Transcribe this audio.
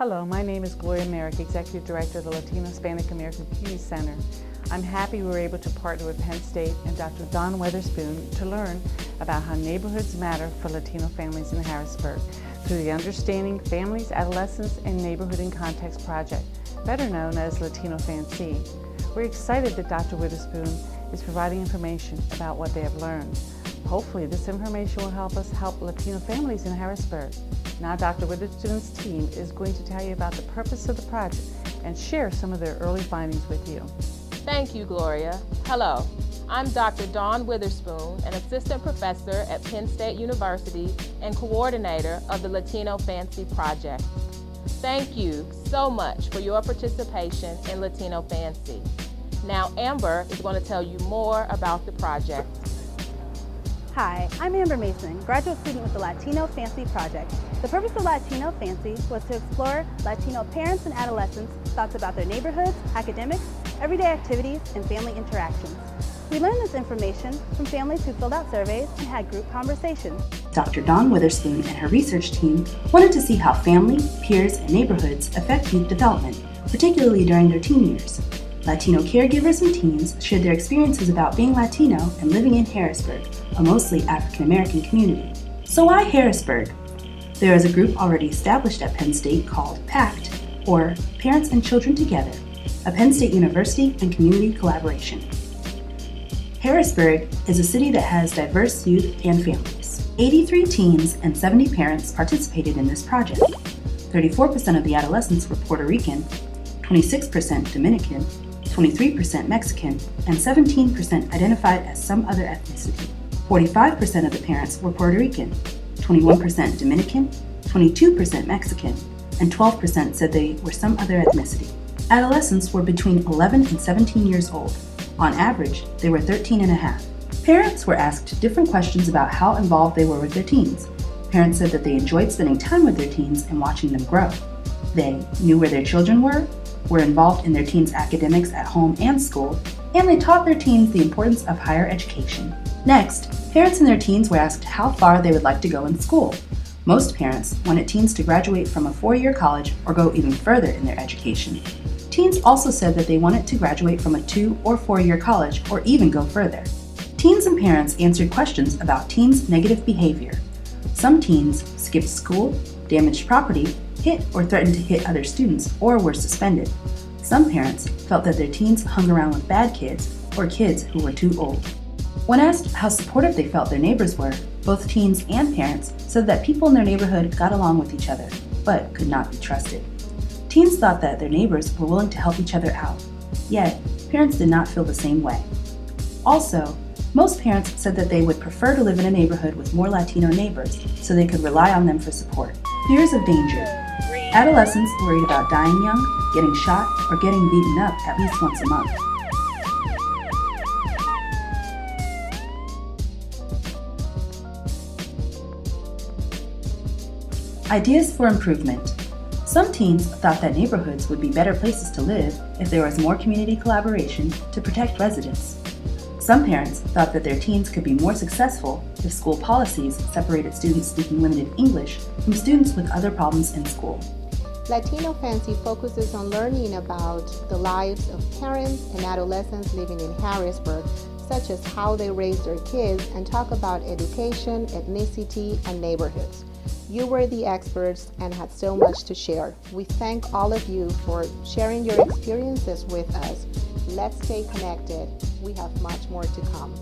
Hello, my name is Gloria Merrick, Executive Director of the Latino Hispanic American Community Center. I'm happy we were able to partner with Penn State and Dr. Don Witherspoon to learn about how neighborhoods matter for Latino families in Harrisburg through the Understanding Families, Adolescents, and Neighborhood in Context project, better known as Latino Fan-C. We're excited that Dr. Witherspoon is providing information about what they have learned. Hopefully this information will help us help Latino families in Harrisburg. Now Dr. Witherspoon's team is going to tell you about the purpose of the project and share some of their early findings with you. Thank you, Gloria. Hello, I'm Dr. Dawn Witherspoon, an assistant professor at Penn State University and coordinator of the Latino Fan-C project. Thank you so much for your participation in Latino Fan-C. Now Amber is going to tell you more about the project. Hi, I'm Amber Mason, graduate student with the Latino Fan-C project. The purpose of Latino Fan-C was to explore Latino parents and adolescents' thoughts about their neighborhoods, academics, everyday activities, and family interactions. We learned this information from families who filled out surveys and had group conversations. Dr. Dawn Witherspoon and her research team wanted to see how family, peers, and neighborhoods affect youth development, particularly during their teen years. Latino caregivers and teens shared their experiences about being Latino and living in Harrisburg, a mostly African-American community. So why Harrisburg? There is a group already established at Penn State called PACT, or Parents and Children Together, a Penn State University and community collaboration. Harrisburg is a city that has diverse youth and families. 83 teens and 70 parents participated in this project. 34% of the adolescents were Puerto Rican, 26% Dominican, 23% Mexican, and 17% identified as some other ethnicity. 45% of the parents were Puerto Rican, 21% Dominican, 22% Mexican, and 12% said they were some other ethnicity. Adolescents were between 11 and 17 years old. On average, they were 13 and a half. Parents were asked different questions about how involved they were with their teens. Parents said that they enjoyed spending time with their teens and watching them grow. They knew where their children were involved in their teens' academics at home and school, and they taught their teens the importance of higher education. Next, parents and their teens were asked how far they would like to go in school. Most parents wanted teens to graduate from a 4-year college or go even further in their education. Teens also said that they wanted to graduate from a 2- or 4-year college or even go further. Teens and parents answered questions about teens' negative behavior. Some teens skipped school, damaged property, hit or threatened to hit other students, or were suspended. Some parents felt that their teens hung around with bad kids or kids who were too old. When asked how supportive they felt their neighbors were, both teens and parents said that people in their neighborhood got along with each other, but could not be trusted. Teens thought that their neighbors were willing to help each other out, yet parents did not feel the same way. Also, most parents said that they would prefer to live in a neighborhood with more Latino neighbors so they could rely on them for support. Fears of danger. Adolescents worried about dying young, getting shot, or getting beaten up at least once a month. Ideas for improvement. Some teens thought that neighborhoods would be better places to live if there was more community collaboration to protect residents. Some parents thought that their teens could be more successful if school policies separated students speaking limited English from students with other problems in school. Latino Fan-C focuses on learning about the lives of parents and adolescents living in Harrisburg, such as how they raise their kids, and talk about education, ethnicity, and neighborhoods. You were the experts and had so much to share. We thank all of you for sharing your experiences with us. Let's stay connected. We have much more to come.